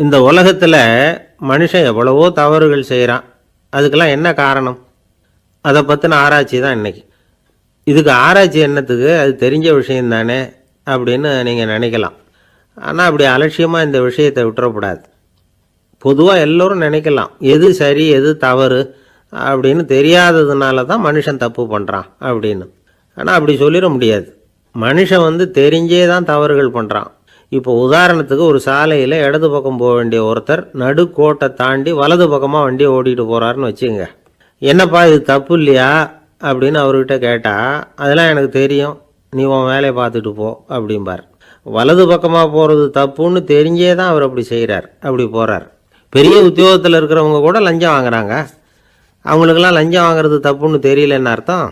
இந்த உலகத்தில் மனுஷன் எவ்வளவோ தவறுகள் செய்கிறான். அதுக்கெல்லாம் என்ன காரணம்? அதை பற்றின ஆராய்ச்சி தான் இன்றைக்கி. இதுக்கு ஆராய்ச்சி என்னத்துக்கு? அது தெரிஞ்ச விஷயம் தானே அப்படின்னு நீங்கள் நினைக்கலாம். ஆனால் அப்படி அலட்சியமாக இந்த விஷயத்தை விட்டுறக்கூடாது. பொதுவாக எல்லோரும் நினைக்கலாம், எது சரி எது தவறு அப்படின்னு தெரியாததுனால தான் மனுஷன் தப்பு பண்ணுறான் அப்படின்னு. ஆனால் அப்படி சொல்லிட முடியாது. மனுஷன் தெரிஞ்சே தான் தவறுகள் பண்ணுறான். இப்போ உதாரணத்துக்கு ஒரு சாலையில் இடது பக்கம் போக வேண்டிய ஒருத்தர் நடுக்கோட்டை தாண்டி வலது பக்கமாக வண்டியை ஓட்டிகிட்டு போகிறாருன்னு வச்சுங்க. என்னப்பா இது தப்பு இல்லையா அப்படின்னு அவர்கிட்ட கேட்டால், அதெல்லாம் எனக்கு தெரியும், நீ உன் வேலையை பார்த்துட்டு போ அப்படிம்பார். வலது பக்கமாக போகிறது தப்புன்னு தெரிஞ்சே தான் அவர் அப்படி செய்கிறார், அப்படி போகிறார். பெரிய உத்தியோகத்தில் இருக்கிறவங்க கூட லஞ்சம் வாங்குறாங்க. அவங்களுக்கெல்லாம் லஞ்சம் வாங்குறது தப்புன்னு தெரியலன்னு அர்த்தம்?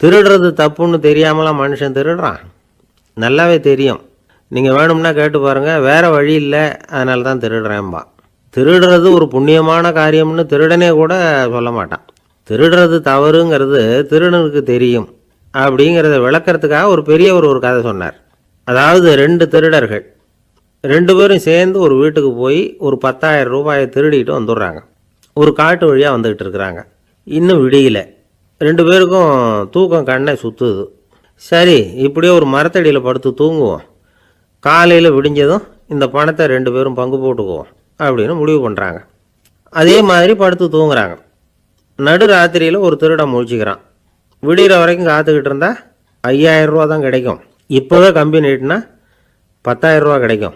திருடுறது தப்புன்னு தெரியாமலாம் மனுஷன் திருடுறான்? நல்லாவே தெரியும். நீங்கள் வேணும்னா கேட்டு பாருங்கள், வேறு வழி இல்லை அதனால தான் திருடுறேன்பா. திருடுறது ஒரு புண்ணியமான காரியம்னு திருடனே கூட சொல்ல மாட்டான். திருடுறது தவறுங்கிறது திருடனுக்கு தெரியும் அப்படிங்கிறத விளக்கிறதுக்காக ஒரு பெரியவர் ஒரு கதை சொன்னார். அதாவது 2 திருடர்கள் 2 பேரும் சேர்ந்து ஒரு வீட்டுக்கு போய் ஒரு 10,000 ரூபாயை திருடிட்டு வந்துடுறாங்க. ஒரு காட்டு வழியாக வந்துக்கிட்டு இருக்கிறாங்க. இன்னும் விடியல. 2 பேருக்கும் தூக்கம் கண்ணை சுற்றுது. சரி, இப்படியே ஒரு மரத்தடியில் படுத்து தூங்குவோம், காலையில் விடிஞ்சதும் இந்த பணத்தை 2 பேரும் பங்கு போட்டுக்குவோம் அப்படின்னு முடிவு பண்ணுறாங்க. அதே மாதிரி படுத்து தூங்குறாங்க. நடு ராத்திரியில் ஒரு திருடன் முழிச்சிக்கிறான். விடிகிற வரைக்கும் காத்துக்கிட்டு இருந்தால் 5,000 ரூபா தான் கிடைக்கும், இப்போவே கம்பி நீட்டினா 10,000 ரூபா கிடைக்கும்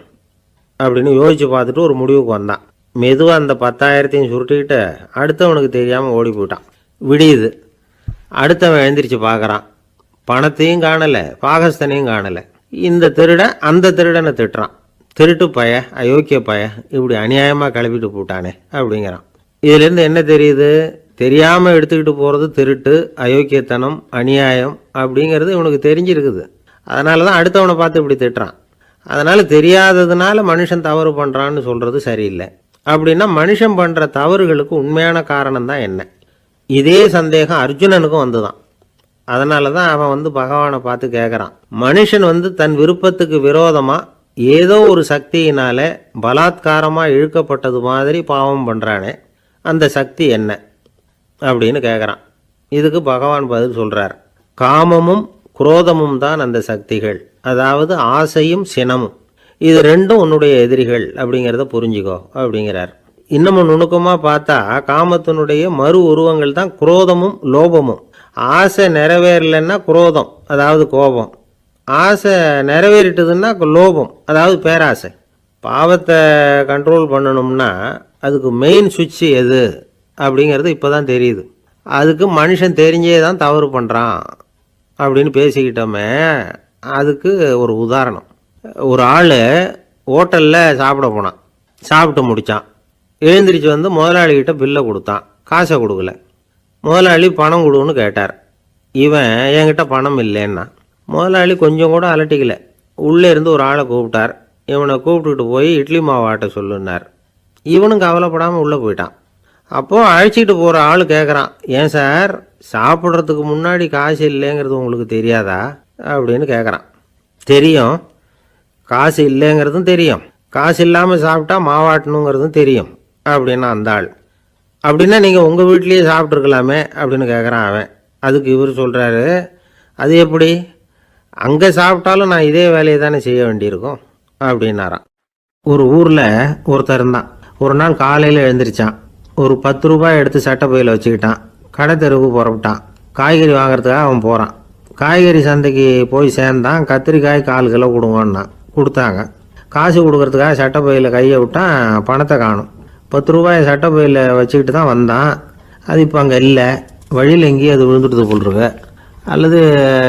அப்படின்னு யோசித்து பார்த்துட்டு ஒரு முடிவுக்கு வந்தான். மெதுவாக அந்த 10,000த்தையும் சுருட்டிக்கிட்டு அடுத்தவனுக்கு தெரியாமல் ஓடி போயிட்டான். விடியுது. அடுத்தவன் எழுந்திரிச்சு பார்க்குறான். பணத்தையும் காணலை, பாகஸ்தனையும் காணலை. இந்த திருடன் அந்த திருடனை திட்டுறான். திருட்டு பய, அயோக்கிய பய, இப்படி அநியாயமாக கிளப்பிட்டு போட்டானே அப்படிங்கிறான். இதுலேருந்து என்ன தெரியுது? தெரியாமல் எடுத்துக்கிட்டு போகிறது திருட்டு, அயோக்கியத்தனம், அநியாயம் அப்படிங்கிறது இவனுக்கு தெரிஞ்சிருக்குது. அதனால தான் அடுத்தவனை பார்த்து இப்படி திட்டுறான். அதனால் தெரியாததுனால மனுஷன் தவறு பண்ணுறான்னு சொல்கிறது சரியில்லை. அப்படின்னா மனுஷன் பண்ணுற தவறுகளுக்கு உண்மையான காரணம் தான் என்ன? இதே சந்தேகம் அர்ஜுனனுக்கும் வந்துதான். அதனால தான் அவன் பகவானை பார்த்து கேட்குறான், மனுஷன் தன் விருப்பத்துக்கு விரோதமாக ஏதோ ஒரு சக்தியினால பலாத்காரமாக இழுக்கப்பட்டது மாதிரி பாவம் பண்ணுறானே, அந்த சக்தி என்ன அப்படின்னு கேட்குறான். இதுக்கு பகவான் பதில் சொல்கிறார், காமமும் குரோதமும் தான் அந்த சக்திகள், அதாவது ஆசையும் சினமும். இது 2ம் உன்னுடைய எதிரிகள் அப்படிங்கிறத புரிஞ்சுக்கோ அப்படிங்கிறார். இன்னமும் நுணுக்கமாக பார்த்தா காமத்தினுடைய மறு உருவங்கள் தான் குரோதமும் லோபமும். ஆசை நிறைவேறலைன்னா குரோதம், அதாவது கோபம். ஆசை நிறைவேறிட்டதுன்னா லோபம், அதாவது பேராசை. பாவத்தை கண்ட்ரோல் பண்ணணும்னா அதுக்கு மெயின் சுவிட்ச் எது அப்படிங்கிறது இப்போ தான் தெரியுது. அதுக்கு மனுஷன் தெரிஞ்சே தான் தவறு பண்ணுறான் அப்படின்னு பேசிக்கிட்டோமே. அதுக்கு ஒரு உதாரணம். ஒரு ஆள் ஹோட்டலில் சாப்பிட போனான். சாப்பிட்டு முடித்தான். எழுந்திரிச்சு முதலாளிகிட்ட பில்லை கொடுத்தான். காசை கொடுக்கல. முதலாளி பணம் கொடுன்னு கேட்டார். இவன் என்கிட்ட பணம் இல்லைன்னா. முதலாளி கொஞ்சம் கூட அலட்டிக்கல. உள்ளே இருந்து ஒரு ஆளை கூப்பிட்டார். இவனை கூப்பிட்டுட்டு போய் இட்லி மாவு ஆட்ட சொல்லுன்னார். இவனும் கவலைப்படாமல் உள்ளே போயிட்டான். அப்போது அழைச்சிட்டு போகிற ஆள் கேட்குறான், ஏன் சார் சாப்பிட்றதுக்கு முன்னாடி காசு இல்லைங்கிறது உங்களுக்கு தெரியாதா அப்படின்னு கேட்குறான். தெரியும், காசு இல்லைங்கிறதும் தெரியும், காசு இல்லாமல் சாப்பிட்டா மாவாட்டணுங்கிறதும் தெரியும் அப்படின்னா அந்த ஆள். அப்படின்னா நீங்கள் உங்கள் வீட்லேயே சாப்பிட்ருக்கலாமே அப்படின்னு கேட்குறான் அவன். அதுக்கு இவர் சொல்கிறாரு, அது எப்படி? அங்கே சாப்பிட்டாலும் நான் இதே வேலையை தானே செய்ய வேண்டியிருக்கும் அப்படின்னாரான். ஒரு ஊரில் ஒருத்தர் இருந்தான். ஒரு நாள் காலையில் எழுந்திரிச்சான். ஒரு 10 ரூபாய் எடுத்து சட்டை பையில் வச்சுக்கிட்டான். கடை தெருவுக்கு புறப்பட்டான். காய்கறி வாங்குறதுக்காக அவன் போகிறான். காய்கறி சந்தைக்கு போய் சேர்ந்தான். கத்திரிக்காய் 1/4 கிலோ கொடுங்கன்னான். கொடுத்தாங்க. காசு கொடுக்கறதுக்காக சட்டை பையில் கையை விட்டான். பணத்தை காணும். 10 ரூபாயை சட்டை பையில் வச்சுக்கிட்டு தான் வந்தான். அது இப்போ அங்கே இல்லை. வழியில் எங்கேயும் அது விழுந்துட்டு போட்டுருக்கு. அல்லது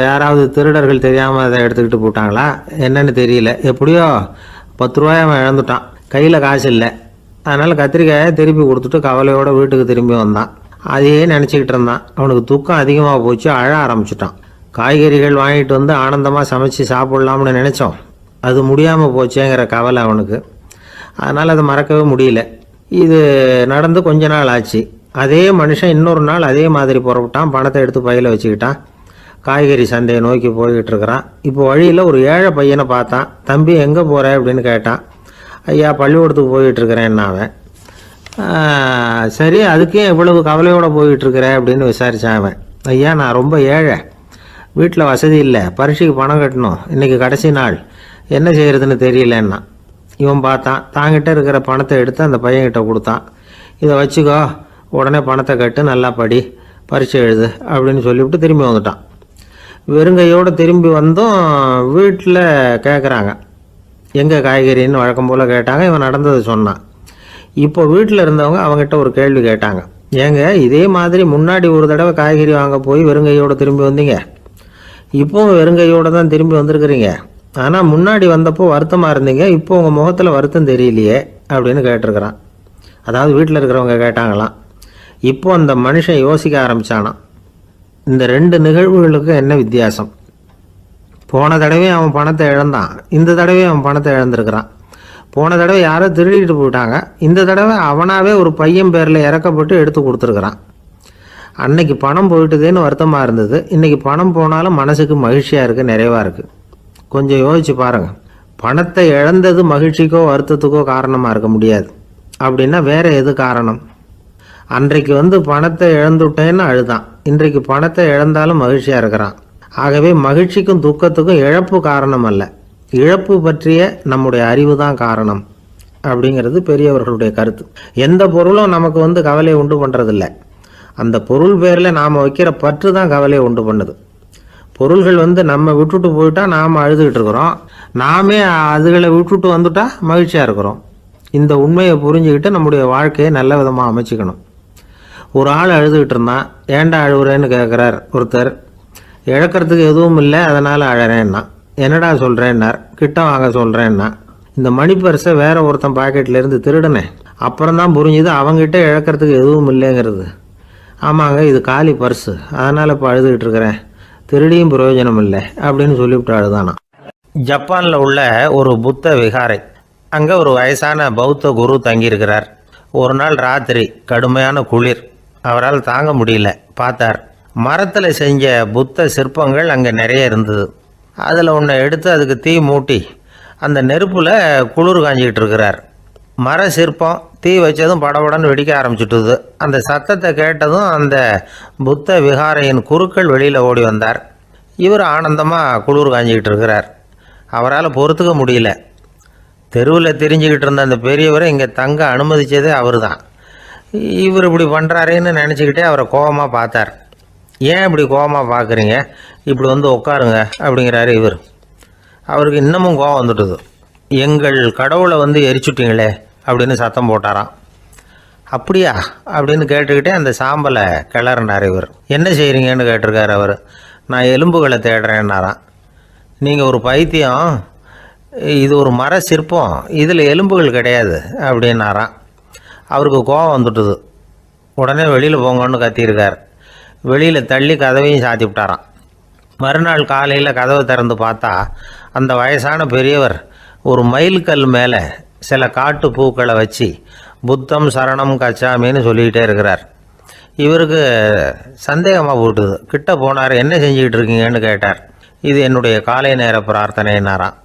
யாராவது திருடர்கள் தெரியாமல் அதை எடுத்துக்கிட்டு போட்டாங்களா என்னன்னு தெரியல. எப்படியோ 10 ரூபாயை அவன் இழந்துட்டான். கையில் காசு இல்லை. அதனால் கத்திரிக்காயை திருப்பி கொடுத்துட்டு கவலையோடு வீட்டுக்கு திரும்பி வந்தான். அதையே நினச்சிக்கிட்டு இருந்தான். அவனுக்கு துக்கம் அதிகமாக போச்சு. அழ ஆரம்பிச்சிட்டான். காய்கறிகள் வாங்கிட்டு ஆனந்தமாக சமைச்சு சாப்பிட்லாம்னு நினச்சோம். அது முடியாமல் போச்சேங்கிற கவலை அவனுக்கு. அதனால் அதை மறக்கவே முடியல. இது நடந்து கொஞ்ச நாள் ஆச்சு. அதே மனுஷன் இன்னொரு நாள் அதே மாதிரி புறப்பட்டான். பணத்தை எடுத்து பையில் வச்சுக்கிட்டான். காய்கறி சந்தையை நோக்கி போய்கிட்டு இருக்கிறான். இப்போ வழியில் ஒரு ஏழை பையனை பார்த்தான். தம்பி எங்கே போகிற அப்படின்னு கேட்டான். ஐயா பள்ளிக்கூடத்துக்கு போயிட்டுருக்கிறேன் அவன். சரி, அதுக்கே இவ்வளவு கவலையோடு போயிட்டுருக்கிற அப்படின்னு விசாரித்தான் அவன். ஐயா, நான் ரொம்ப ஏழை, வீட்டில் வசதி இல்லை, பரீட்சைக்கு பணம் கட்டணும், இன்றைக்கி கடைசி நாள், என்ன செய்கிறதுன்னு தெரியலன்னா. இவன் பார்த்தான், தாங்கிட்ட இருக்கிற பணத்தை எடுத்து அந்த பையன்கிட்ட கொடுத்தான். இதை வச்சுக்கோ, உடனே பணத்தை கட்டு, நல்லா படி, பரீட்சை எழுது அப்படின்னு சொல்லிவிட்டு திரும்பி வந்துட்டான். வெறுங்கையோடு திரும்பி வந்தும் வீட்டில் கேட்குறாங்க, எங்கே காய்கறின்னு வழக்கம் போல் கேட்டாங்க. இவன் நடந்ததை சொன்னான். இப்போ வீட்டில் இருந்தவங்க அவங்ககிட்ட ஒரு கேள்வி கேட்டாங்க. ஏங்க, இதே மாதிரி முன்னாடி ஒரு தடவை காய்கறி வாங்க போய் வெறுங்கையோடு திரும்பி வந்தீங்க, இப்போவும் வெறுங்கையோடு தான் திரும்பி வந்திருக்கிறீங்க, ஆனால் முன்னாடி வந்தப்போ வருத்தமாக இருந்தீங்க, இப்போ உங்கள் முகத்தில் வருத்தம் தெரியலையே அப்படின்னு கேட்டிருக்கிறான். அதாவது வீட்டில் இருக்கிறவங்க கேட்டாங்களாம். இப்போ அந்த மனுஷன் யோசிக்க ஆரம்பித்தானான், இந்த ரெண்டு நிகழ்வுகளுக்கு என்ன வித்தியாசம்? போன தடவை அவன் பணத்தை இழந்தான், இந்த தடவை அவன் பணத்தை இழந்திருக்கிறான். போன தடவை யாரோ திருடிட்டு போயிட்டாங்க, இந்த தடவை அவனாவே ஒரு பையன் பேரில் இறக்கப்பட்டு எடுத்து கொடுத்துருக்குறான். அன்னைக்கு பணம் போயிட்டுதேன்னு வருத்தமாக இருந்தது, இன்றைக்கி பணம் போனாலும் மனசுக்கு மகிழ்ச்சியாக இருக்குது, நிறைவாக இருக்குது. கொஞ்சம் யோசிச்சு பாருங்கள். பணத்தை இழந்தது மகிழ்ச்சிக்கோ வருத்தத்துக்கோ காரணமாக இருக்க முடியாது. அப்படின்னா வேறு எது காரணம்? அன்றைக்கு பணத்தை இழந்துட்டேன்னு அழுதான், இன்றைக்கு பணத்தை இழந்தாலும் மகிழ்ச்சியாக இருக்கிறான். ஆகவே மகிழ்ச்சிக்கும் துக்கத்துக்கும் இழப்பு காரணம் அல்ல, இழப்பு பற்றிய நம்முடைய அறிவு தான் காரணம் அப்படிங்கிறது பெரியவர்களுடைய கருத்து. எந்த பொருளும் நமக்கு கவலையை உண்டு பண்ணுறதில்ல, அந்த பொருள் பேரில் நாம் வைக்கிற பற்று தான் கவலையை உண்டு பண்ணுது. பொருள்கள் நம்ம விட்டுட்டு போயிட்டா நாம் அழுதுகிட்டு இருக்கிறோம், நாமே அதுகளை விட்டுட்டு வந்துட்டா மகிழ்ச்சியாக இருக்கிறோம். இந்த உண்மையை புரிஞ்சுக்கிட்டு நம்முடைய வாழ்க்கையை நல்ல விதமாக அமைச்சிக்கணும். ஒரு ஆள் அழுதுகிட்டு இருந்தான், ஏன்டா அழுகுறேன்னு கேட்குறார் ஒருத்தர். இழக்கிறதுக்கு எதுவும் இல்லை, அதனால் அழறேன்னா. என்னடா சொல்கிறேன்னார். கிட்ட வாங்க சொல்கிறேன்னா. இந்த மணி பர்ஸை வேற ஒருத்தன் பாக்கெட்லேருந்து திருடினேன், அப்புறம் தான் புரிஞ்சுது அவங்ககிட்ட இழக்கிறதுக்கு எதுவும் இல்லைங்கிறது. ஆமாங்க, இது காலி பர்ஸு, அதனால் இப்போ அழுதுகிட்டு இருக்கிறேன், திருடியும் பிரயோஜனம் இல்லை அப்படின்னு சொல்லிவிட்டு அழுதானா. ஜப்பானில் உள்ள ஒரு புத்த விகாரை, அங்கே ஒரு வயசான பௌத்த குரு தங்கியிருக்கிறார். ஒரு நாள் ராத்திரி கடுமையான குளிர், அவரால் தாங்க முடியல. பார்த்தார், மரத்தில் செஞ்ச புத்த சிற்பங்கள் அங்கே நிறைய இருந்தது. அதில் ஒன்றை எடுத்து அதுக்கு தீ மூட்டி அந்த நெருப்பில் குளிர் காஞ்சிக்கிட்டு இருக்கிறார். மர சிற்பம் தீ வச்சதும் படபடன்னு வெடிக்க ஆரம்பிச்சுட்டுது. அந்த சத்தத்தை கேட்டதும் அந்த புத்த விகாரையின் குருக்கள் வெளியில் ஓடி வந்தார். இவர் ஆனந்தமாக குளிர் காஞ்சிக்கிட்டு இருக்கிறார். அவரால் பொறுத்துக்க முடியல. தெருவில் தெரிஞ்சுக்கிட்டு இருந்த அந்த பெரியவரை இங்கே தங்க அனுமதித்ததே அவர் தான். இவர் இப்படி பண்ணுறாருன்னு நினச்சிக்கிட்டே அவரை கோபமாக பார்த்தார். ஏன் இப்படி கோபமாக பார்க்குறீங்க, இப்படி உட்காருங்க அப்படிங்கிறாரு இவர். அவருக்கு இன்னமும் கோபம் வந்துட்டுது. எங்கள் கடவுளை எரிச்சுட்டிங்களே அப்படின்னு சத்தம் போட்டாராம். அப்படியா அப்படின்னு கேட்டுக்கிட்டே அந்த சாம்பலை கிளறினார் இவர். என்ன செய்கிறீங்கன்னு கேட்டிருக்காரு அவர். நான் எலும்புகளை தேடுறேன்னாராம். நீங்கள் ஒரு பைத்தியம், இது ஒரு மர சிற்பம், இதில் எலும்புகள் கிடையாது அப்படின்னாராம். அவருக்கு கோபம் வந்துட்டுது. உடனே வெளியில் போங்கன்னு கத்தியிருக்கார். வெளியில் தள்ளி கதவையும் சாத்தி விட்டாராம். மறுநாள் காலையில் கதவை திறந்து பார்த்தா அந்த வயசான பெரியவர் ஒரு மயில்கல் மேலே சில காட்டு பூக்களை வச்சு புத்தம் சரணம் கச்சாமின்னு சொல்லிக்கிட்டே இருக்கிறார். இவருக்கு சந்தேகமாக போட்டுது. கிட்ட போனார். என்ன செஞ்சுக்கிட்டு இருக்கீங்கன்னு கேட்டார். இது என்னுடைய காலை நேர பிரார்த்தனைனாராம்.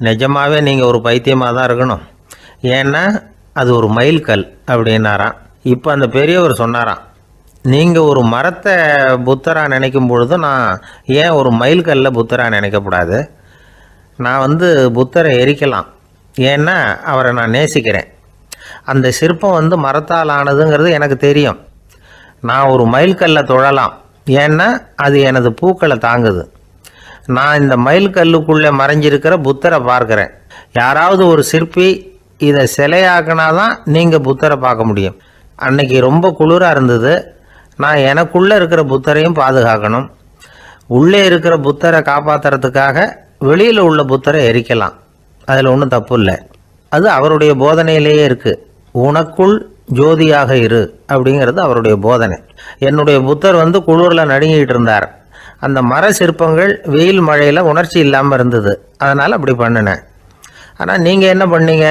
நிஜமாகவே நீங்கள் ஒரு பைத்தியமாக தான் இருக்கணும், ஏன்னா அது ஒரு மயில்கல் அப்படின்னாராம். இப்போ அந்த பெரியவர் சொன்னாராம், நீங்கள் ஒரு மரத்தை புத்தராக நினைக்கும் பொழுது நான் ஏன் ஒரு மயில்கல்ல புத்தராக நினைக்கக்கூடாது? நான் புத்தரை எரிக்கலாம், ஏன்னா அவரை நான் நேசிக்கிறேன். அந்த சிற்பம் மரத்தால் ஆனதுங்கிறது எனக்கு தெரியும். நான் ஒரு மயில்கல்லை தொழலாம், ஏன்னா அது எனது பூக்களை தாங்குது. நான் இந்த மயில்கல்லுக்குள்ளே மறைஞ்சிருக்கிற புத்தரை பார்க்குறேன். யாராவது ஒரு சிற்பி இதை சிலையாக்கினா தான் நீங்கள் புத்தரை பார்க்க முடியும். அன்னைக்கு ரொம்ப குளிராக இருந்தது. நான் எனக்குள்ளே இருக்கிற புத்தரையும் பாதுகாக்கணும். உள்ளே இருக்கிற புத்தரை காப்பாற்றுறதுக்காக வெளியில் உள்ள புத்தரை எரிக்கலாம், அதில் ஒன்றும் தப்பு இல்லை. அது அவருடைய போதனையிலேயே இருக்குது. உனக்குள் ஜோதியாக இரு அப்படிங்கிறது அவருடைய போதனை. என்னுடைய புத்தர் குளிரில் நடுங்கிட்டு இருந்தார். அந்த மர சிற்பங்கள் வெயில் மழையில் உணர்ச்சி இல்லாமல் இருந்தது, அதனால் அப்படி பண்ணினேன். ஆனால் நீங்கள் என்ன பண்ணீங்க?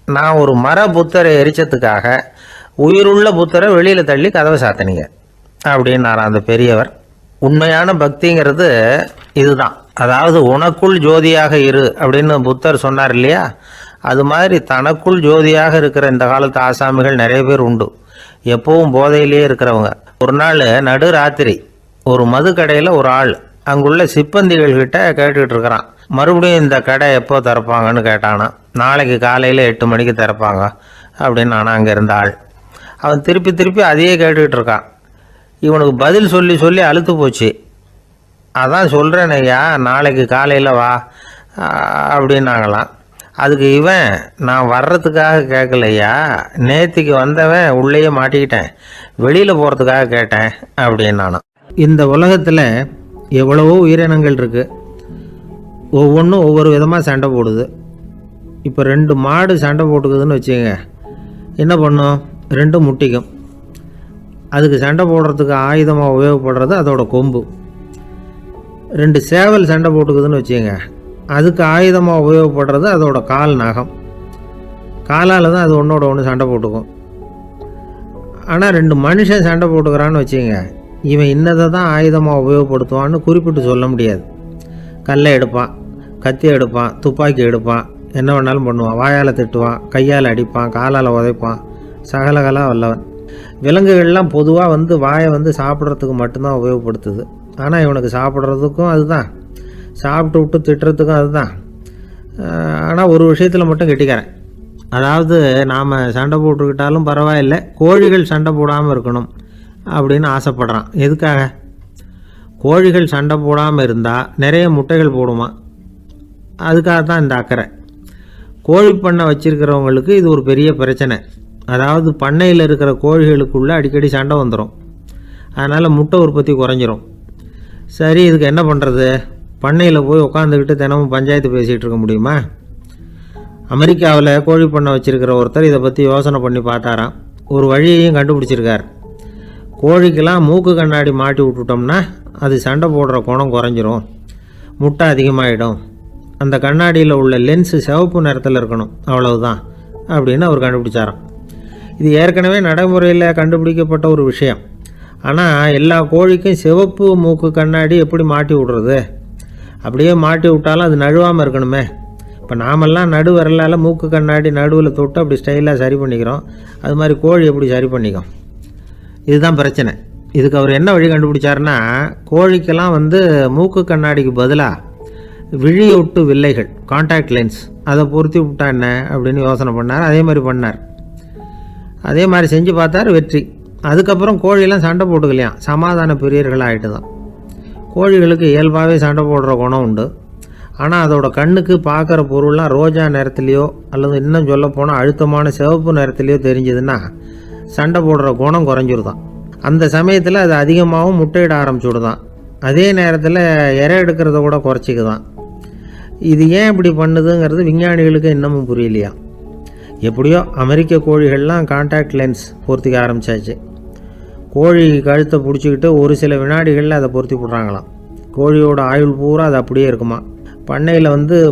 நான் ஒரு மர புத்தரை எரிச்சதுக்காக உயிருள்ள புத்தரை வெளியில் தள்ளி கதவை சாத்தினீங்க அப்படின்னாராம் அந்த பெரியவர். உண்மையான பக்திங்கிறது இதுதான். அதாவது உனக்குள் ஜோதியாக இரு அப்படின்னு புத்தர் சொன்னார் இல்லையா, அது மாதிரி தனக்குள் ஜோதியாக இருக்கிற இந்த காலத்து ஆசாமிகள் நிறைய பேர் உண்டு. எப்பவும் போதையிலேயே இருக்கிறவங்க. ஒரு நாள் நடு ராத்திரி ஒரு மது கடையில் ஒரு ஆள் அங்குள்ள சிப்பந்திகள் கிட்ட கேட்டுக்கிட்டு இருக்கிறான். மறுபடியும் இந்த கடை எப்போ திறப்பாங்கன்னு கேட்டானா. நாளைக்கு காலையில் 8 மணிக்கு திறப்பாங்க அப்படின்னு நானும் அங்கே இருந்த ஆள். அவன் திருப்பி திருப்பி அதையே கேட்டுக்கிட்டு இருக்கான். இவனுக்கு பதில் சொல்லி சொல்லி அழுத்து போச்சு. அதான் சொல்கிறேன் ஐயா, நாளைக்கு காலையில் வா அப்படின்னாங்களாம். அதுக்கு இவன், நான் வர்றதுக்காக கேட்கலையா, நேற்றுக்கு வந்தவன் உள்ளேயே மாட்டிக்கிட்டேன், வெளியில் போகிறதுக்காக கேட்டேன் அப்படின்னானான். இந்த உலகத்தில் எவ்வளவோ உயிரினங்கள் இருக்குது. ஒவ்வொன்றும் ஒவ்வொரு விதமாக சண்டை போடுது. இப்போ 2 மாடு சண்டை போட்டுக்குதுன்னு வச்சுக்கோங்க, என்ன பண்ணும்? 2 முட்டிக்கும். அதுக்கு சண்டை போடுறதுக்கு ஆயுதமாக உபயோகப்படுறது அதோட கொம்பு. 2 சேவல் சண்டை போட்டுக்குதுன்னு வச்சுக்கோங்க, அதுக்கு ஆயுதமாக உபயோகப்படுறது அதோட கால் நகம். காலால் தான் அது ஒன்றோட ஒன்று சண்டை போட்டுக்கும். ஆனால் 2 மனுஷன் சண்டை போட்டுக்கிறான்னு வச்சுக்கோங்க, இவன் இன்னதை தான் ஆயுதமாக உபயோகப்படுத்துவான்னு குறிப்பிட்டு சொல்ல முடியாது. கல்லை எடுப்பான், கத்தி எடுப்பான், துப்பாக்கி எடுப்பான், என்ன வேணாலும் பண்ணுவான். வாயால் திட்டுவான், கையால் அடிப்பான், காலால் உதைப்பான், சகலகலா வல்லவன். விலங்குகள்லாம் பொதுவாக வாயை சாப்பிட்றதுக்கு மட்டும்தான் உபயோகப்படுத்துது. ஆனால் இவனுக்கு சாப்பிட்றதுக்கும் அதுதான், சாப்பிட்டு விட்டு திட்டுறதுக்கும் அதுதான். ஆனால் ஒரு விஷயத்தில் மட்டும் கெட்டிக்கிறேன். அதாவது நாம் சண்டை போட்டுக்கிட்டாலும் பரவாயில்லை, கோழிகள் சண்டை போடாமல் இருக்கணும் அப்படின்னு ஆசைப்படுறான். எதுக்காக? கோழிகள் சண்டை போடாமல் இருந்தால் நிறைய முட்டைகள் போடுமா, அதுக்காக தான் இந்த அக்கறை. கோழி பண்ணை வச்சுருக்கிறவங்களுக்கு இது ஒரு பெரிய பிரச்சனை. அதாவது பண்ணையில் இருக்கிற கோழிகளுக்குள்ளே அடிக்கடி சண்டை வந்துடும். அதனால் முட்டை உற்பத்தி குறைஞ்சிரும். சரி, இதுக்கு என்ன பண்ணுறது? பண்ணையில் போய் உட்காந்துக்கிட்டு தினமும் பஞ்சாயத்து பேசிகிட்டு இருக்க முடியுமா? அமெரிக்காவில் கோழி பண்ணை வச்சுருக்கிற ஒருத்தர் இதை பற்றி யோசனை பண்ணி பார்த்தாராம். ஒரு வழியையும் கண்டுபிடிச்சிருக்கார். கோழிக்கெல்லாம் மூக்கு கண்ணாடி மாட்டி விட்டுட்டோம்னா அது சண்டை போடுற குணம் குறைஞ்சிரும், முட்டை அதிகமாகிடும். அந்த கண்ணாடியில் உள்ள லென்ஸு சிவப்பு நிறத்தில் இருக்கணும், அவ்வளவுதான் அப்படின்னு அவர் கண்டுபிடிச்சாராம். இது ஏற்கனவே நடைமுறையில் கண்டுபிடிக்கப்பட்ட ஒரு விஷயம். ஆனால் எல்லா கோழிக்கும் சிவப்பு மூக்கு கண்ணாடி எப்படி மாட்டி விடுறது? அப்படியே மாட்டி விட்டாலும் அது நழுவாமல் இருக்கணுமே. இப்போ நாமெல்லாம் நடு விரலால் மூக்கு கண்ணாடி நடுவில் தொட்டு அப்படி ஸ்டைலாக சரி பண்ணிக்கிறோம். அது மாதிரி கோழி எப்படி சரி பண்ணிக்கும்? இதுதான் பிரச்சனை. இதுக்கு அவர் என்ன வழி கண்டுபிடிச்சாருன்னா, கோழிக்கெல்லாம் மூக்கு கண்ணாடிக்கு பதிலாக விழியொட்டு வில்லைகள், கான்டாக்ட் லென்ஸ், அதை பொருத்தி விட்டா என்ன அப்படின்னு யோசனை பண்ணார். அதே மாதிரி பண்ணார். அதே மாதிரி செஞ்சு பார்த்தார், வெற்றி. அதுக்கப்புறம் கோழியெல்லாம் சண்டை போட்டுக்கலையாம், சமாதான பிரியர்கள் ஆகிட்டு தான். கோழிகளுக்கு இயல்பாகவே சண்டை போடுற குணம் உண்டு. ஆனால் அதோட கண்ணுக்கு பார்க்குற பொருள்லாம் ரோஜா நிறத்துலையோ அல்லது இன்னும் சொல்ல போனால் அழுத்தமான சிவப்பு நிறத்துலையோ தெரிஞ்சதுன்னா சண்டை போடுற குணம் குறைஞ்சிருதான். அந்த சமயத்தில் அது அதிகமாகவும் முட்டையிட ஆரம்பிச்சுடுதான். அதே நேரத்தில் இறை எடுக்கிறத கூட குறைச்சிக்குதான். இது ஏன் இப்படி பண்ணுதுங்கிறது விஞ்ஞானிகளுக்கு இன்னமும் புரியலையா. எப்படியோ அமெரிக்க கோழிகள்லாம் கான்டாக்ட் லென்ஸ் பொருத்திக்க ஆரம்பித்தாச்சு. கோழி கழுத்தை பிடிச்சிக்கிட்டு ஒரு சில வினாடிகளில் அதை பொருத்தி விட்றாங்களாம். கோழியோட ஆயுள் பூரா அது அப்படியே இருக்குமா. பண்ணையில்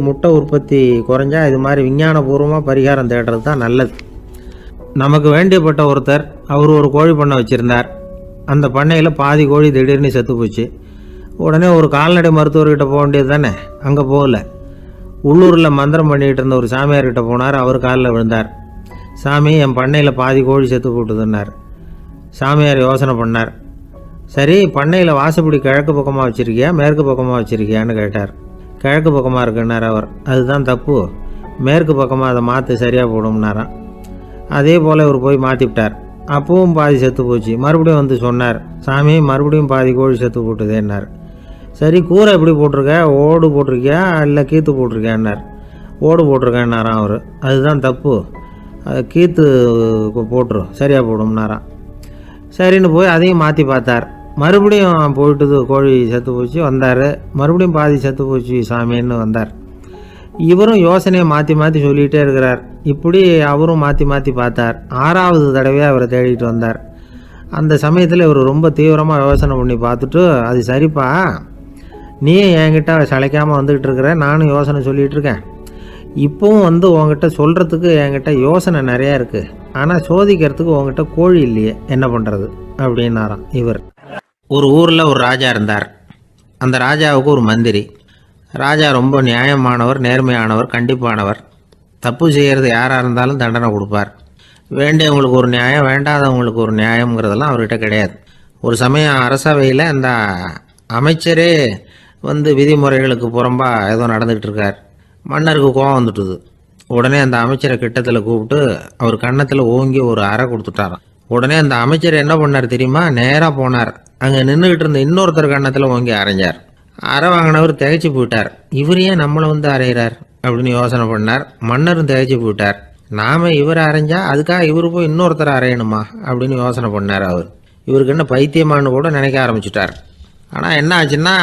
முட்டை உற்பத்தி குறைஞ்சா இது மாதிரி விஞ்ஞானபூர்வமாக பரிகாரம் தேடுறது தான் நல்லது. நமக்கு வேண்டியப்பட்ட ஒருத்தர், அவர் ஒரு கோழி பண்ணை வச்சுருந்தார். அந்த பண்ணையில் பாதி கோழி திடீர்னு செத்து போச்சு. உடனே ஒரு கால்நடை மருத்துவர்கிட்ட போக வேண்டியது தானே. அங்கே போகல. உள்ளூரில் மந்திரம் பண்ணிகிட்டு இருந்த ஒரு சாமியார்கிட்ட போனார். அவர் காலில் விழுந்தார். சாமி, என் பண்ணையில் பாதி கோழி செத்து போட்டுதுன்னார். சாமியார் யோசனை பண்ணார். சரி, பண்ணையில் வாசப்படி கிழக்கு பக்கமாக வச்சுருக்கியா மேற்கு பக்கமாக வச்சுருக்கியான்னு கேட்டார். கிழக்கு பக்கமாக இருக்குன்னார் அவர். அதுதான் தப்பு, மேற்கு பக்கமாக அதை மாற்று சரியாக போடும்னாராம். அதே போல் இவர் போய் மாற்றிவிட்டார். அப்பவும் பாதி செத்து போச்சு. மறுபடியும் சொன்னார், சாமி மறுபடியும் பாதி கோழி செத்து போட்டுதேன்னார். சரி, கூரை எப்படி போட்டிருக்க, ஓடு போட்டிருக்கியா இல்லை கீத்து போட்டிருக்கியான்னார். ஓடு போட்டிருக்கேன்னாராம் அவர். அதுதான் தப்பு, கீத்து போட்டுரு சரியாக போடும்னாராம். சரின்னு போய் அதையும் மாற்றி பார்த்தார். மறுபடியும் போயிட்டுது, கோழி செத்து போச்சு. வந்தார். மறுபடியும் பாதி செத்து போச்சு சாமின்னு வந்தார். இவரும் யோசனையை மாற்றி மாற்றி சொல்லிகிட்டே இருக்கிறார். இப்படி அவரும் மாற்றி மாற்றி பார்த்தார். 6வது தடவையாக அவரை தேடிட்டு வந்தார். அந்த சமயத்தில் இவர் ரொம்ப தீவிரமாக யோசனை பண்ணி பார்த்துட்டு, அது சரிப்பா, நீ என்கிட்ட சளைக்காமல் வந்துக்கிட்டு இருக்கிற, நானும் யோசனை சொல்லிகிட்டு இருக்கேன். இப்போவும் உங்ககிட்ட சொல்கிறதுக்கு என்கிட்ட யோசனை நிறையா இருக்குது. ஆனால் சோதிக்கிறதுக்கு உங்ககிட்ட கோழி இல்லையே, என்ன பண்ணுறது அப்படின்னாராம் இவர். ஒரு ஊரில் ஒரு ராஜா இருந்தார். அந்த ராஜாவுக்கு ஒரு மந்திரி. ராஜா ரொம்ப நியாயமானவர், நேர்மையானவர், கண்டிப்பானவர். தப்பு செய்கிறது யாராக இருந்தாலும் தண்டனை கொடுப்பார். வேண்டியவங்களுக்கு ஒரு நியாயம், வேண்டாதவங்களுக்கு ஒரு நியாயங்கிறதெல்லாம் அவர்கிட்ட கிடையாது. ஒரு சமயம் அரசவையில் அந்த அமைச்சரே விதிமுறைகளுக்கு புறம்பா ஏதோ நடந்துக்கிட்டு இருக்கார். மன்னருக்கு கோபம் வந்துட்டுது. உடனே அந்த அமைச்சரை கிட்டத்தில் கூப்பிட்டு அவர் கன்னத்தில் ஓங்கி ஒரு அறை கொடுத்துட்டாராம். உடனே அந்த அமைச்சர் என்ன பண்ணார் தெரியுமா? நேராக போனார். அங்கே நின்றுக்கிட்டு இருந்த இன்னொருத்தர் கன்னத்தில் ஓங்கி அரைஞ்சார். அறை வாங்கினவர் திகைச்சு போயிட்டார். இவர் ஏன் நம்மளை அரைகிறார் அப்படின்னு யோசனை பண்ணார். மன்னரும் திகைச்சு போயிட்டார். நாம இவரை அரைஞ்சா அதுக்காக இவர் போய் இன்னொருத்தரை அரையணுமா அப்படின்னு யோசனை பண்ணார். இவருக்கு என்ன பைத்தியமானு கூட நினைக்க ஆரம்பிச்சுட்டார். ஆனால் என்ன ஆச்சுன்னா,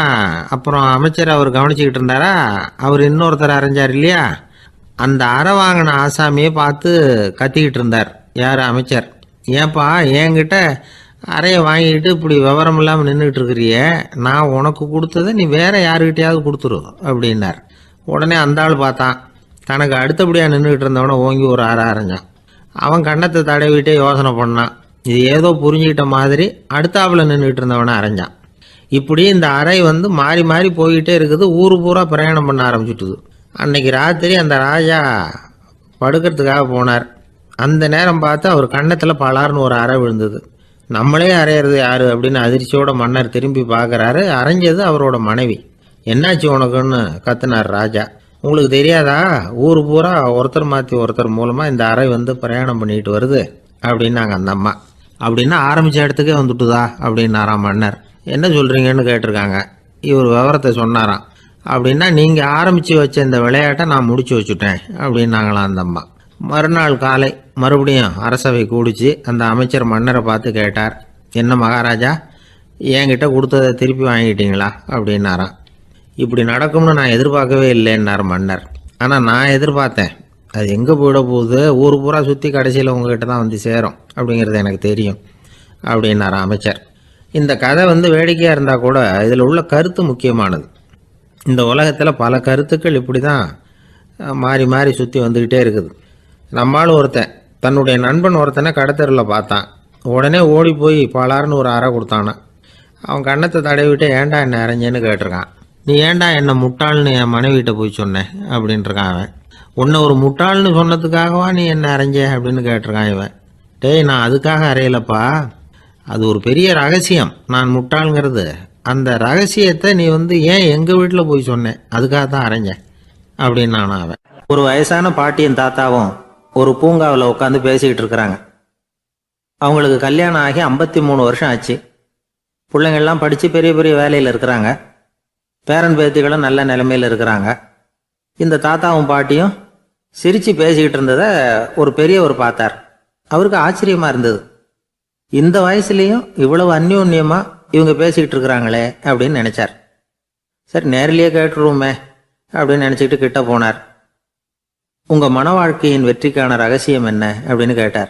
அப்புறம் அமைச்சர் அவர் கவனிச்சுக்கிட்டு இருந்தாரா, அவர் இன்னொருத்தர் அரைஞ்சார் இல்லையா, அந்த அறை வாங்கின ஆசாமியை பார்த்து கத்திக்கிட்டு இருந்தார். யார்? அமைச்சர். ஏன்பா என்கிட்ட அறையை வாங்கிக்கிட்டு இப்படி விவரம் இல்லாமல் நின்றுட்டு இருக்கிறிய, நான் உனக்கு கொடுத்ததை நீ வேற யாருக்கிட்டையாவது கொடுத்துரு அப்படின்னார். உடனே அந்த ஆள் பார்த்தான், தனக்கு அடுத்தபடியாக நின்றுக்கிட்டு இருந்தவனை ஓங்கி ஒரு அறை அரைஞ்சான். அவன் கன்னத்தை தடவிட்டே யோசனை பண்ணான். இது ஏதோ புரிஞ்சுக்கிட்ட மாதிரி அடுத்தாப்பில் நின்றுக்கிட்டு இருந்தவனை அரைஞ்சான். இப்படி இந்த அறை மாறி மாறி போய்கிட்டே இருக்குது. ஊர் பூரா பிரயாணம் பண்ண ஆரம்பிச்சுட்டுது. அன்னைக்கு ராத்திரி அந்த ராஜா படுக்கிறதுக்காக போனார். அந்த நேரம் பார்த்து அவர் கன்னத்தில் பலார்னு ஒரு அறை விழுந்தது. நம்மளே அரையிறது யாரு அப்படின்னு அதிர்ச்சியோட மன்னர் திரும்பி பார்க்குறாரு. அரைஞ்சது அவரோட மனைவி. என்னாச்சு உனக்குன்னு கத்துனார் ராஜா. உங்களுக்கு தெரியாதா, ஊர் பூரா ஒருத்தர் மாற்றி ஒருத்தர் மூலமாக இந்த அறை பிரயாணம் பண்ணிட்டு வருது அப்படின்னாங்க அந்த அம்மா. அப்படின்னா ஆரம்பித்த இடத்துக்கே வந்துட்டுதா அப்படின்னாராம் மன்னர். என்ன சொல்கிறீங்கன்னு கேட்டிருக்காங்க. இவர் விவரத்தை சொன்னாராம். அப்படின்னா நீங்கள் ஆரம்பித்து வச்ச இந்த விளையாட்டை நான் முடிச்சு வச்சுட்டேன் அப்படின்னாங்களாம் அந்த அம்மா. மறுநாள் காலை மறுபடியும் அரசவை கூடிச்சு அந்த அமைச்சர் மன்னரை பார்த்து கேட்டார். என்ன மகாராஜா, என்கிட்ட கொடுத்ததை திருப்பி வாங்கிட்டீங்களா அப்படின்னாராம். இப்படி நடக்கும்னு நான் எதிர்பார்க்கவே இல்லைன்னார் மன்னர். ஆனால் நான் எதிர்பார்த்தேன். அது எங்கே போயிட போகுது, ஊர் பூரா சுற்றி கடைசியில் உங்ககிட்ட தான் சேரும் அப்படிங்கிறது எனக்கு தெரியும் அப்படின்னார் அமைச்சர். இந்த கதை வேடிக்கையாக இருந்தால் கூட இதில் உள்ள கருத்து முக்கியமானது. இந்த உலகத்தில் பல கருத்துக்கள் இப்படி தான் மாறி மாறி சுற்றி வந்துக்கிட்டே இருக்குது. நம்மால் ஒருத்தன் தன்னுடைய நண்பன் ஒருத்தனை கடத்தரில் பார்த்தான். உடனே ஓடி போய் பலார்னு ஒரு அறை கொடுத்தானா. அவன் கன்னத்தை தடவிட்டு ஏன்டா என்ன அரைஞ்சேன்னு கேட்டிருக்கான். நீ ஏன்டா என்னை முட்டாள்னு என் மனைவிட்ட போய் சொன்னேன் அப்படின்ட்டுருக்கான் அவன். உன்னை ஒரு முட்டாள்னு சொன்னதுக்காகவா நீ என்ன அரைஞ்ச அப்படின்னு கேட்டிருக்கான் இவன். டேய், நான் அதுக்காக அறையலப்பா, அது ஒரு பெரிய ரகசியம். நான் முட்டாளுங்கிறது அந்த ரகசியத்தை நீ ஏன் எங்கள் வீட்டில் போய் சொன்னேன், அதுக்காக தான் அரைஞ்சேன் அப்படின்னு நானும் அவன். ஒரு வயசான பாட்டியும் தாத்தாவும் ஒரு பூங்காவில் உட்காந்து பேசிக்கிட்டு இருக்கிறாங்க. அவங்களுக்கு கல்யாணம் ஆகி 53 வருஷம் ஆச்சு. பிள்ளைங்கள்லாம் படித்து பெரிய பெரிய வேலையில் இருக்கிறாங்க. பேரன் பேத்திகளும் நல்ல நிலைமையில் இருக்கிறாங்க. இந்த தாத்தாவும் பாட்டியும் சிரித்து பேசிக்கிட்டு இருந்ததை ஒரு பெரியவர் பார்த்தார். அவருக்கு ஆச்சரியமாக இருந்தது. இந்த வயசுலேயும் இவ்வளவு அந்யோன்யமாக இவங்க பேசிக்கிட்டு இருக்கிறாங்களே அப்படின்னு நினச்சார். சரி, நேரிலேயே கேட்டுருவோமே அப்படின்னு நினச்சிக்கிட்டு கிட்ட போனார். உங்கள் மன வாழ்க்கையின் வெற்றிக்கான ரகசியம் என்ன அப்படின்னு கேட்டார்.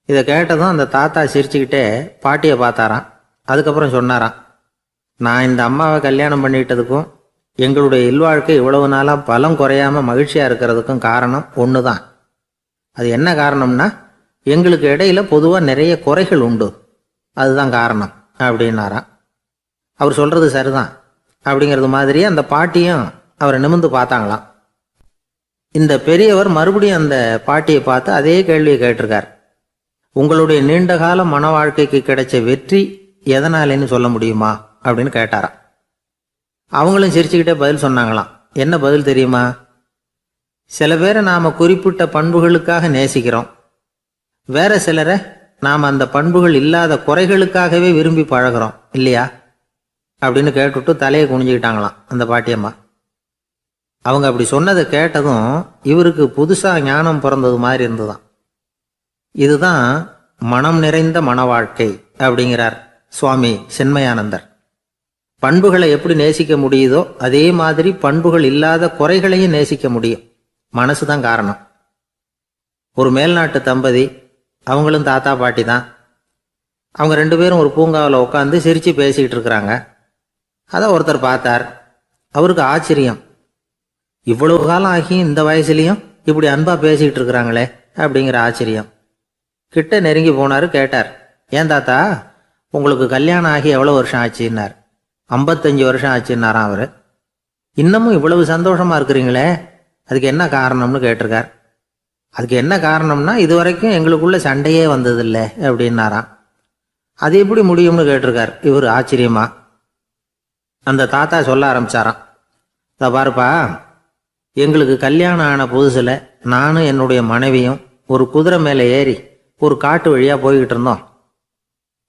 இதை கேட்டதும் அந்த தாத்தா சிரிச்சுக்கிட்டே பாட்டியை பார்த்தாராம். அதுக்கப்புறம் சொன்னாராம், நான் இந்த அம்மாவை கல்யாணம் பண்ணிட்டதுக்கும் எங்களுடைய இல்வாழ்க்கை இவ்வளவு நாளாக பலம் குறையாமல் மகிழ்ச்சியாக இருக்கிறதுக்கும் காரணம் ஒன்று தான். அது என்ன காரணம்னா, எங்களுக்கு இடையில பொதுவாக நிறைய குறைகள் உண்டு, அதுதான் காரணம் அப்படின்னாராம். அவர் சொல்கிறது சரிதான் அப்படிங்கிறது மாதிரி அந்த பாட்டியும் அவரை நிமிர்ந்து பார்த்தாங்களாம். இந்த பெரியவர் மறுபடியும் அந்த பாட்டியை பார்த்து அதே கேள்வியை கேட்டிருக்கார். உங்களுடைய நீண்டகால மன வாழ்க்கைக்கு கிடைச்ச வெற்றி எதனாலேன்னு சொல்ல முடியுமா அப்படின்னு கேட்டாராம். அவங்களும் சிரிச்சுக்கிட்டே பதில் சொன்னாங்களாம். என்ன பதில் தெரியுமா? சில பேரை நாம் குறிப்பிட்ட பண்புகளுக்காக நேசிக்கிறோம், வேற சிலரை நாம் அந்த பண்புகள் இல்லாத குறைகளுக்காகவே விரும்பி பழகிறோம் இல்லையா அப்படின்னு கேட்டுவிட்டு தலையை குனிஞ்சுக்கிட்டாங்களாம் அந்த பாட்டியம்மா. அவங்க அப்படி சொன்னதை கேட்டதும் இவருக்கு புதுசாக ஞானம் பிறந்தது மாதிரி இருந்துதான். இதுதான் மனம் நிறைந்த மன வாழ்க்கை அப்படிங்கிறார் சுவாமி சின்மயானந்தர். பண்புகளை எப்படி நேசிக்க முடியுதோ அதே மாதிரி பண்புகள் இல்லாத குறைகளையும் நேசிக்க முடியும். மனசு தான் காரணம். ஒரு மேல்நாட்டு தம்பதி, அவங்களும் தாத்தா பாட்டி தான். அவங்க 2 பேரும் ஒரு பூங்காவில் உட்காந்து சிரித்து பேசிக்கிட்டு இருக்கிறாங்க. அதை ஒருத்தர் பார்த்தார். அவருக்கு ஆச்சரியம். இவ்வளவு காலம் ஆகி இந்த வயசுலேயும் இப்படி அன்பாக பேசிக்கிட்டு இருக்கிறாங்களே அப்படிங்கிற ஆச்சரியம். கிட்ட நெருங்கி போனார். கேட்டார், ஏன் தாத்தா, உங்களுக்கு கல்யாணம் ஆகி எவ்வளோ வருஷம் ஆச்சுன்னார். 55 வருஷம் ஆச்சுன்னாராம் அவர். இன்னமும் இவ்வளவு சந்தோஷமாக இருக்கிறீங்களே, அதுக்கு என்ன காரணம்னு கேட்டிருக்கார். அதுக்கு என்ன காரணம்னா, இது வரைக்கும் எங்களுக்குள்ள சண்டையே வந்ததில்லை அப்படின்னாராம். அது எப்படி முடியும்னு கேட்டிருக்கார் இவர் ஆச்சரியமா. அந்த தாத்தா சொல்ல ஆரம்பிச்சாராம், இதை பாருப்பா, எங்களுக்கு கல்யாணம் ஆன புதுசில் நானும் என்னுடைய மனைவியும் ஒரு குதிரை மேலே ஏறி ஒரு காட்டு வழியாக போய்கிட்டு இருந்தோம்.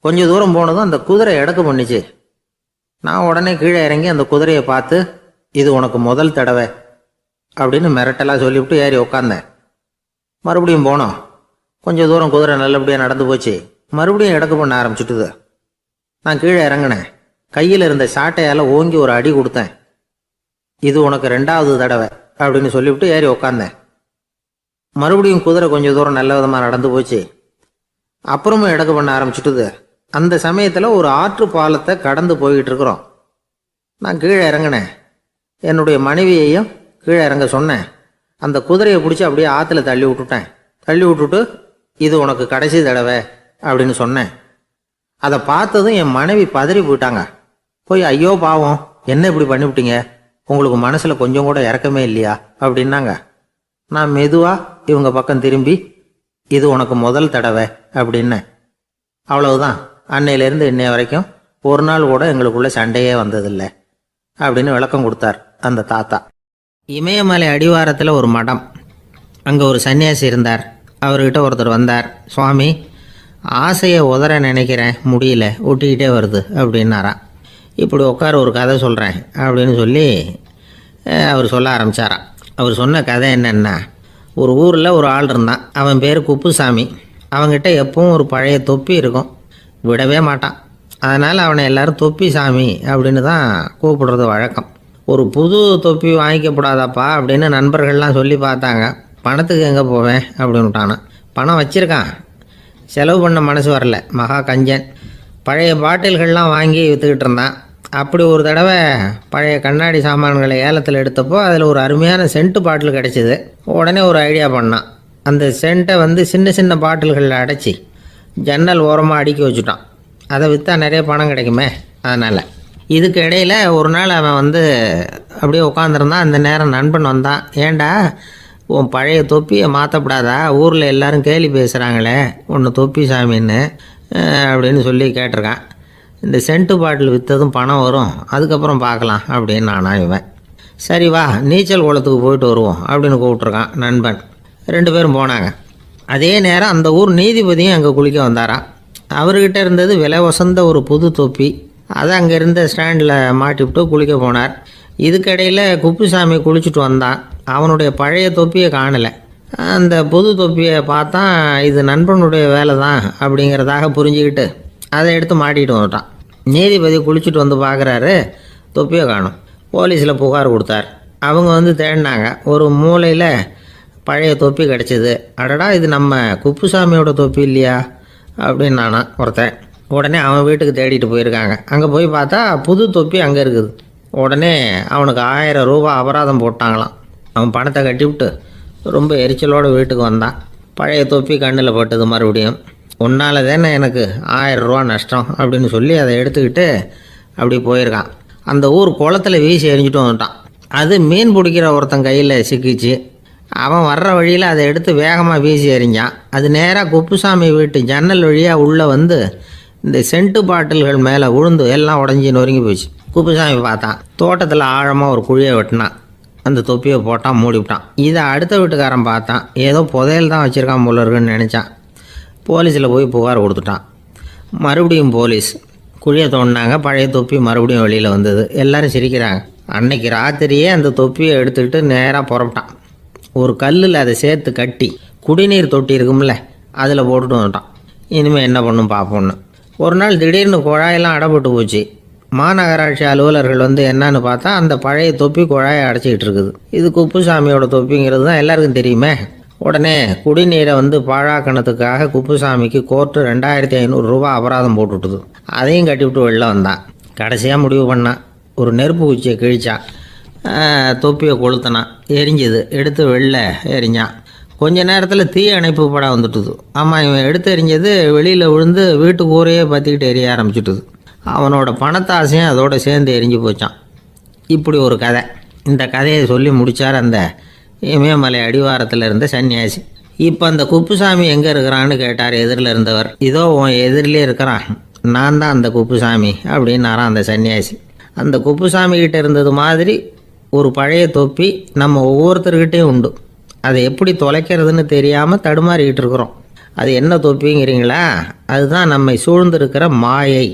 கொஞ்சம் தூரம் போனதும் அந்த குதிரை எடக்கு பண்ணிச்சு. நான் உடனே கீழே இறங்கி அந்த குதிரையை பார்த்து, இது உனக்கு முதல் தடவை அப்படின்னு மிரட்டலாக சொல்லிவிட்டு ஏறி உக்காந்தேன். மறுபடியும் போனோம். கொஞ்சம் தூரம் குதிரை நல்லபடியாக நடந்து போச்சு. மறுபடியும் எடக்கு பண்ண ஆரம்பிச்சுட்டுது. நான் கீழே இறங்கினேன். கையில் இருந்த சாட்டையால் ஓங்கி ஒரு அடி கொடுத்தேன். இது உனக்கு 2வது தடவை அப்படின்னு சொல்லிவிட்டு ஏறி உக்காந்தேன். மறுபடியும் குதிரை கொஞ்சம் தூரம் நல்ல விதமாக நடந்து போச்சு. அப்புறமும் எடக்கு பண்ண ஆரம்பிச்சுட்டுது. அந்த சமயத்தில் ஒரு ஆற்று பாலத்தை கடந்து போய்கிட்டு இருக்கிறோம். நான் கீழே இறங்கினேன். என்னுடைய மனைவியையும் கீழே இறங்க சொன்னேன். அந்த குதிரையை பிடிச்சி அப்படியே ஆற்றுல தள்ளி விட்டுட்டேன். தள்ளி விட்டுட்டு, இது உனக்கு கடைசி தடவை அப்படின்னு சொன்னேன். அதை பார்த்ததும் என் மனைவி பதறி போயிட்டாங்க. போய், ஐயோ பாவம், என்ன இப்படி பண்ணிவிட்டீங்க, உங்களுக்கு மனசில் கொஞ்சம் கூட இறக்கமே இல்லையா அப்படின்னாங்க. நான் மெதுவாக இவங்க பக்கம் திரும்பி, இது உனக்கு முதல் தடவை அப்படின்னேன். அவ்வளவுதான். அன்னையிலேருந்து இன்னைய வரைக்கும் ஒரு நாள் கூட எங்களுக்குள்ள சண்டையே வந்ததில்லை அப்படின்னு விளக்கம் கொடுத்தார் அந்த தாத்தா. இமயமலை அடிவாரத்தில் ஒரு மடம். அங்கே ஒரு சன்னியாசி இருந்தார். அவர்கிட்ட ஒருத்தர் வந்தார். சுவாமி, ஆசையை உதற நினைக்கிறேன், முடியல, ஒட்டிக்கிட்டே வருது அப்படின்னாராம். இப்படி உட்கார, ஒரு கதை சொல்கிறேன் அப்படின்னு சொல்லி அவர் சொல்ல ஆரம்பித்தாராம். அவர் சொன்ன கதை என்னென்னா, ஒரு ஊரில் ஒரு ஆள் இருந்தான். அவன் பேர் குப்புசாமி. அவங்ககிட்ட எப்பவும் ஒரு பழைய தொப்பி இருக்கும், விடவே மாட்டான். அதனால் அவனை எல்லோரும் தொப்பி சாமி அப்படின்னு தான் கூப்பிடுறது வழக்கம். ஒரு புது தொப்பி வாங்கிக்கப்படாதாப்பா அப்படின்னு நண்பர்கள்லாம் சொல்லி பார்த்தாங்க. பணத்துக்கு எங்கே போவேன் அப்படின்னு விட்டானா. பணம் வச்சுருக்கான், செலவு பண்ண மனசு வரல, மகா கஞ்சன். பழைய பாட்டில்கள்லாம் வாங்கி விற்றுக்கிட்டு இருந்தான். அப்படி ஒரு தடவை பழைய கண்ணாடி சாமான்களை ஏலத்தில் எடுத்தப்போ அதில் ஒரு அருமையான சென்ட்டு பாட்டில் கிடச்சிது. உடனே ஒரு ஐடியா பண்ணான். அந்த சென்ட்டை சின்ன சின்ன பாட்டில்களில் அடைச்சி ஜன்னல் ஓரமாக அடுக்கி வச்சுட்டான். அதை விற்றா நிறைய பணம் கிடைக்குமே, அதனால். இதுக்கு இடையில் ஒரு நாள் அவன் அப்படியே உட்காந்துருந்தான். அந்த நேரம் நண்பன் வந்தான். ஏண்டா, உன் பழைய தொப்பியை மாற்றப்படாதா, ஊரில் எல்லோரும் கேலி பேசுகிறாங்களே ஒன்று தொப்பி சாமின்னு அப்படின்னு சொல்லி கேட்டிருக்கான். இந்த சென்ட்டு பாட்டில் விற்றதும் பணம் வரும், அதுக்கப்புறம் பார்க்கலாம் அப்படின்னு நானா இவன். சரி வா, நீச்சல் குளத்துக்கு போயிட்டு வருவோம் அப்படின்னு கூப்பிட்ருக்கான் நண்பன். 2 பேரும் போனாங்க. அதே நேரம் அந்த ஊர் நீதிபதியும் அங்கே குளிக்க வந்தாராம். அவர்கிட்ட இருந்தது விலை வசந்த ஒரு புது தொப்பி. அதை அங்கே இருந்த ஸ்டாண்டில் மாட்டிவிட்டு குளிக்க போனார். இதுக்கிடையில் குப்புசாமி குளிச்சுட்டு வந்தான். அவனுடைய பழைய தொப்பியை காணலை. அந்த புது தொப்பியை பார்த்தா இது நண்பனுடைய வேலை தான் அப்படிங்கிறதாக புரிஞ்சுக்கிட்டு அதை எடுத்து மாட்டிகிட்டு வந்துட்டான். நீதிபதி குளிச்சுட்டு வந்து பார்க்குறாரு, தொப்பியை காணும். போலீஸில் புகார் கொடுத்தார். அவங்க தேடினாங்க. ஒரு மூலையில் பழைய தொப்பி கிடச்சிது. அடடா, இது நம்ம குப்புசாமியோட தொப்பி இல்லையா அப்படின்னு நானா ஒருத்தன். உடனே அவன் வீட்டுக்கு தேடிட்டு போயிருக்காங்க. அங்கே போய் பார்த்தா புது தொப்பி அங்கே இருக்குது. உடனே அவனுக்கு 1000 ரூபா அபராதம் போட்டாங்களாம். அவன் பணத்தை கட்டிவிட்டு ரொம்ப எரிச்சலோடு வீட்டுக்கு வந்தான். பழைய தொப்பி கண்ணில் பட்டது. மறுபடியும், உன்னால் தானே எனக்கு 1000 ரூபா நஷ்டம் அப்படின்னு சொல்லி அதை எடுத்துக்கிட்டு அப்படி போயிருக்கான். அந்த ஊர் குளத்தில் வீசி எறிஞ்சிட்டு வந்துட்டான். அது மீன் பிடிக்கிற ஒருத்தன் கையில் சிக்கிச்சு. அவன் வர்ற வழியில் அதை எடுத்து வேகமாக வீசி எறிஞ்சான். அது நேராக குப்புசாமி வீட்டு ஜன்னல் வழியாக உள்ளே இந்த சென்ட்டு பாட்டில்கள் மேலே விழுந்து எல்லாம் உடஞ்சி நொறுங்கி போச்சு. குப்புசாமி பார்த்தான். தோட்டத்தில் ஆழமாக ஒரு குழியை வெட்டினான். அந்த தொப்பியை போட்டான், மூடிவிட்டான். இதை அடுத்த வீட்டுக்காரன் பார்த்தான். ஏதோ புதையல் தான் வச்சுருக்கான் போல இருக்குன்னு நினச்சான். போலீஸில் போய் புகார் கொடுத்துட்டான். மறுபடியும் போலீஸ் குழியை தோண்டினாங்க. பழைய தொப்பி மறுபடியும் வெளியில் வந்தது. எல்லோரும் சிரிக்கிறாங்க. அன்னைக்கு ராத்திரியே அந்த தொப்பியை எடுத்துக்கிட்டு நேராக புறப்பட்டான். ஒரு கல்லில் அதை சேர்த்து கட்டி குடிநீர் தொட்டி இருக்கும்ல, அதில் போட்டுட்டு வந்துட்டான். இனிமேல் என்ன பண்ணும் பார்ப்போன்னு. ஒரு நாள் திடீர்னு குழாயெல்லாம் அடைப்பட்டு போச்சு. மாநகராட்சி அலுவலர்கள் என்னன்னு பார்த்தா அந்த பழைய தொப்பி குழாயை அடைச்சிக்கிட்டு இருக்குது. இது குப்புசாமியோட தொப்பிங்கிறது தான் எல்லாருக்கும் தெரியுமே. உடனே குடிநீரை பாழாக்கணத்துக்காக குப்புசாமிக்கு கோர்ட்டு 2500 ரூபா அபராதம் போட்டுவிட்டுது. அதையும் கட்டிவிட்டு வெளில வந்தான். கடைசியாக முடிவு பண்ணான். ஒரு நெருப்பு குச்சியை கிழிச்சான். தொப்பியை கொளுத்தினான். எரிஞ்சுது. எடுத்து வெளில எரிஞ்சான். கொஞ்ச நேரத்தில் தீ அணைப்பு படம் வந்துட்டுது. ஆமாம், இவன் எடுத்து எரிஞ்சது வெளியில் விழுந்து வீட்டு கூரையே பற்றிக்கிட்டு எரிய ஆரம்பிச்சுட்டுது. அவனோட பணத்தாசையும் அதோடு சேர்ந்து எரிஞ்சு போச்சான். இப்படி ஒரு கதை. இந்த கதையை சொல்லி முடித்தார் அந்த இமயமலை அடிவாரத்தில் இருந்த சன்னியாசி. இப்போ அந்த குப்புசாமி எங்கே இருக்கிறான்னு கேட்டார் எதிரில் இருந்தவர். இதோ உன் எதிரிலே இருக்கிறான், நான் தான் அந்த குப்புசாமி அப்படின்னாரான் அந்த சன்னியாசி. அந்த குப்புசாமி கிட்ட இருந்தது மாதிரி ஒரு பழைய தொப்பி நம்ம ஒவ்வொருத்தர்கிட்டையும் உண்டு. அதை எப்படி தொலைக்கிறதுன்னு தெரியாமல் தடுமாறிக்கிட்டு இருக்கிறோம். அது என்ன தொப்பிங்கிறீங்களா? அதுதான் நம்மை சூழ்ந்திருக்கிற மாயை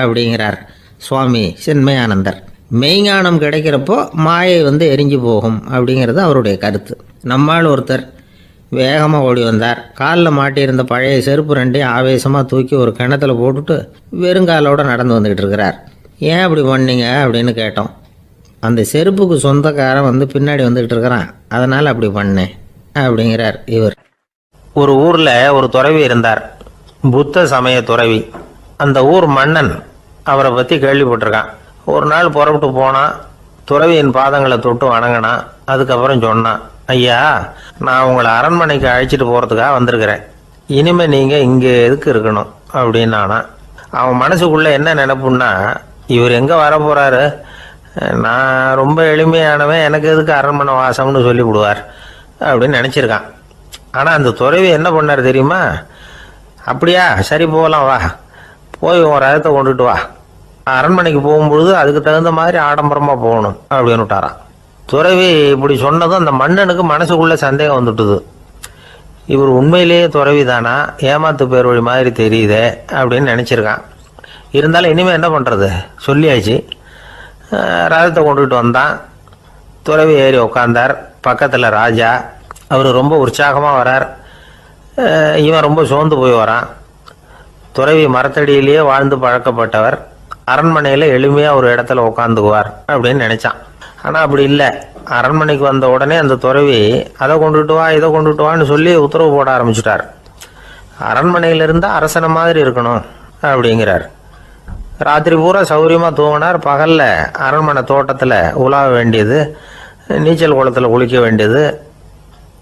அப்படிங்கிறார் சுவாமி சின்மயானந்தர். மெய்ஞானம் கிடைக்கிறப்போ மாயை எரிஞ்சு போகும் அப்படிங்கிறது அவருடைய கருத்து. நம்மால் ஒருத்தர் வேகமாக ஓடி வந்தார். காலில் மாட்டியிருந்த பழைய செருப்பு ரெண்டையும் ஆவேசமாக தூக்கி ஒரு கிணத்துல போட்டுட்டு வெறுங்காலோடு நடந்து வந்துக்கிட்டு இருக்கிறார். ஏன் அப்படி பண்ணீங்க அப்படின்னு கேட்டோம். அந்த செருப்புக்கு சொந்தக்காரன் பின்னாடி வந்துக்கிட்டு இருக்கிறான், அதனால் அப்படி பண்ணேன் அப்படிங்கிறார் இவர். ஒரு ஊரில் ஒரு துறவி இருந்தார், புத்த சமய துறவி. அந்த ஊர் மன்னன் அவரை பற்றி கேள்விப்பட்டிருக்கான். ஒரு நாள் புறப்பட்டு போனான், துறவியின் பாதங்களை தொட்டு வணங்கினான். அதுக்கப்புறம் சொன்னான், ஐயா, நான் உங்களை அரண்மனைக்கு அழைச்சிட்டு போகிறதுக்காக வந்திருக்கிறேன். இனிமேல் நீங்கள் இங்கே எதுக்கு இருக்கணும் அப்படின்னானா. அவன் மனசுக்குள்ளே என்ன நினைப்புன்னா, இவர் எங்கே வர போகிறாரு, நான் ரொம்ப எளிமையானவன், எனக்கு எதுக்கு அரண்மனை வாசம்னு சொல்லிவிடுவார் அப்படின்னு நினச்சிருக்கான். ஆனால் அந்த துறவி என்ன பண்ணார் தெரியுமா? அப்படியா, சரி போகலாம், வா, போய் உன் ரதத்தை கொண்டுட்டு வா, அரண்மனைக்கு போகும்பொழுது அதுக்கு தகுந்த மாதிரி ஆடம்பரமாக போகணும் அப்படின்னு விட்டாரான். துறவி இப்படி சொன்னதும் அந்த மன்னனுக்கு மனசுக்குள்ளே சந்தேகம் வந்துட்டுது. இவர் உண்மையிலேயே துறவி தானா, ஏமாத்து பேர் வழி மாதிரி தெரியுதே அப்படின்னு நினச்சிருக்கான். இருந்தாலும் இனிமேல் என்ன பண்ணுறது, சொல்லியாச்சு. ரதத்தை கொண்டுகிட்டு வந்தான். துறவி ஏறி உக்காந்தார். பக்கத்தில் ராஜா. அவர் ரொம்ப உற்சாகமாக வரார், இவன் ரொம்ப சோர்ந்து போய் வரான். துறவி மரத்தடியிலேயே வாழ்ந்து பழக்கப்பட்டவர், அரண்மனையில் எளிமையாக ஒரு இடத்துல உட்காந்துக்குவார் அப்படின்னு நினச்சான். ஆனால் அப்படி இல்லை. அரண்மனைக்கு வந்த உடனே அந்த துறவி அதை கொண்டுட்டு வா, இதை கொண்டுட்டு வான்னு சொல்லி உத்தரவு போட ஆரம்பிச்சிட்டார். அரண்மனையில் இருந்தால் அரசனை மாதிரி இருக்கணும் அப்படிங்கிறார். ராத்திரி பூரா சௌகரியமாக தூங்கினார். பகலில் அரண்மனை தோட்டத்தில் உலாவ வேண்டியது, நீச்சல் குளத்தில் குளிக்க வேண்டியது,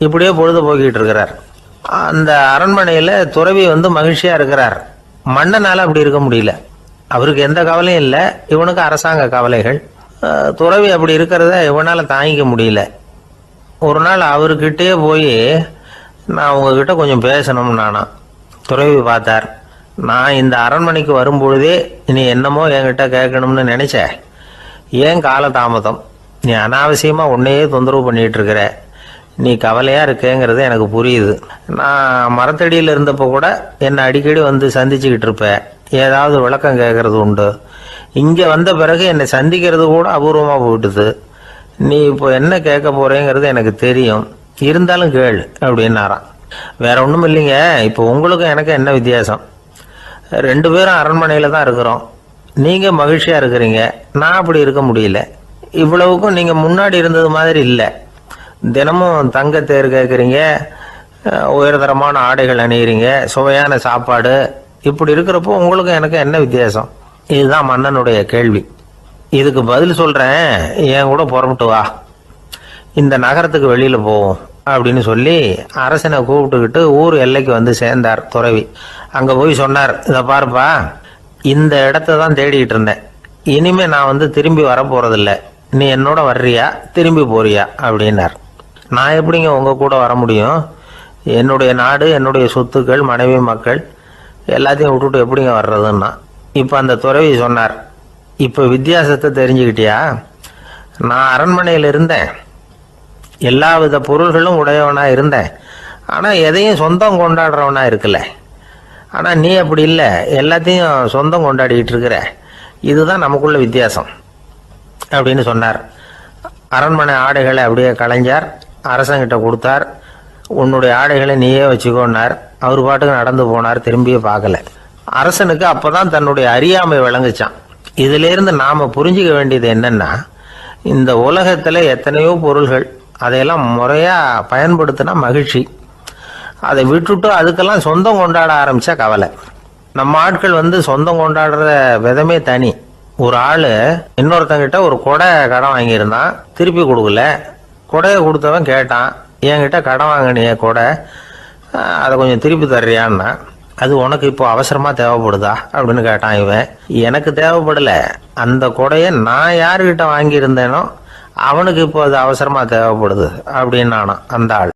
இப்படியே பொழுது போக்கிட்டு இருக்கிறார். அந்த அரண்மனையில் துறவி மகிழ்ச்சியாக இருக்கிறார். மன்னனால் அப்படி இருக்க முடியல. அவருக்கு எந்த கவலையும் இல்லை, இவனுக்கு அரசாங்க கவலைகள். துறவி அப்படி இருக்கிறத இவனால் தாங்கிக்க முடியல. ஒரு நாள் அவர்கிட்டே போய், நான் உங்ககிட்ட கொஞ்சம் பேசணும்னு நானா. துறவி பார்த்தார். நான் இந்த அரண்மனைக்கு வரும்பொழுதே நீ என்னமோ என்கிட்ட கேட்கணும்னு நினைச்ச, ஏன் காலதாமதம்? நீ அனாவசியமாக உன்னையே தொந்தரவு பண்ணிகிட்டு இருக்கிற, நீ கவலையாக இருக்கேங்கிறது எனக்கு புரியுது. நான் மரத்தடியில் இருந்தப்போ கூட என்னை அடிக்கடி சந்திச்சுக்கிட்டு இருப்பேன், ஏதாவது விளக்கம் கேட்கறது உண்டு. இங்கே வந்த பிறகு என்னை சந்திக்கிறது கூட அபூர்வமாக போயிட்டுது. நீ இப்போ என்ன கேட்க போகிறேங்கிறது எனக்கு தெரியும், இருந்தாலும் கேளு அப்படின்னாராம். வேற ஒன்றும் இல்லைங்க, இப்போ உங்களுக்கும் எனக்கு என்ன வித்தியாசம்? 2 பேரும் அரண்மனையில் தான் இருக்கிறோம். நீங்கள் மகிழ்ச்சியாக இருக்கிறீங்க, நான் அப்படி இருக்க முடியல. இவ்வளவுக்கும் நீங்கள் முன்னாடி இருந்தது மாதிரி இல்லை. தினமும் தங்கத்தேர் கேட்குறீங்க, உயர்தரமான ஆடைகள் அணிகிறீங்க, சுவையான சாப்பாடு. இப்படி இருக்கிறப்போ உங்களுக்கும் எனக்கு என்ன வித்தியாசம்? இதுதான் மன்னனுடைய கேள்வி. இதுக்கு பதில் சொல்கிறேன், என் கூட புறப்பட்டு வா, இந்த நகரத்துக்கு வெளியில் போவோம் அப்படின்னு சொல்லி அரசனை கூப்பிட்டுக்கிட்டு ஊர் எல்லைக்கு சேர்ந்தார் துறவி. அங்கே போய் சொன்னார், இதை பாருப்பா, இந்த இடத்த தான் தேடிக்கிட்டு இருந்தேன். இனிமே நான் திரும்பி வர போகிறதில்ல. நீ என்னோட வர்றியா, திரும்பி போறியா அப்படின்னார். நான் எப்படிங்க உங்கள் கூட வர முடியும்? என்னுடைய நாடு, என்னுடைய சொத்துக்கள், மனைவி, மக்கள் எல்லாத்தையும் விட்டுட்டு எப்படிங்க வர்றதுன்னா. இப்போ அந்த துறவி சொன்னார், இப்போ வித்தியாசத்தை தெரிஞ்சுக்கிட்டியா? நான் அரண்மனையில் இருந்தேன், எல்லா வித பொருள்களும் உடையவனாக இருந்தேன், ஆனால் எதையும் சொந்தம் கொண்டாடுறவனா இருக்கல. ஆனால் நீ அப்படி இல்லை, எல்லாத்தையும் சொந்தம் கொண்டாடிக்கிட்டு இருக்கிற. இதுதான் நமக்குள்ள வித்தியாசம் அப்படின்னு சொன்னார். அரண்மனை ஆடைகளை அப்படியே களைஞ்சார், அரசங்கிட்ட கொடுத்தார். உன்னுடைய ஆடைகளை நீயே வச்சுக்கோன்னார். அவர் பாட்டுக்கு நடந்து போனார், திரும்பியே பார்க்கல. அரசனுக்கு அப்போதான் தன்னுடைய அறியாமை விளங்குச்சான். இதிலேருந்து நாம் புரிஞ்சிக்க வேண்டியது என்னன்னா, இந்த உலகத்தில் எத்தனையோ பொருள்கள், அதையெல்லாம் முறையாக பயன்படுத்தினா மகிழ்ச்சி. அதை விட்டுட்டு அதுக்கெல்லாம் சொந்தம் கொண்டாட ஆரம்பித்தா கவலை. நம்ம ஆட்கள் சொந்தம் கொண்டாடுற விதமே தனி. ஒரு ஆள் இன்னொருத்தங்கிட்ட ஒரு கொடை கடன் வாங்கியிருந்தான், திருப்பி கொடுக்கல. கொடையை கொடுத்தவன் கேட்டான், என்கிட்ட கடன் வாங்கினிய கொடை, அதை கொஞ்சம் திருப்பி தர்றியான்னா. அது உனக்கு இப்போ அவசரமாக தேவைப்படுதா அப்படின்னு கேட்டான் இவன். எனக்கு தேவைப்படலை, அந்த கொடையை நான் யாருக்கிட்ட வாங்கியிருந்தேனோ அவனுக்கு இப்போ அது அவசரமாக தேவைப்படுது அப்படின்னு நானாம் அந்த ஆள்.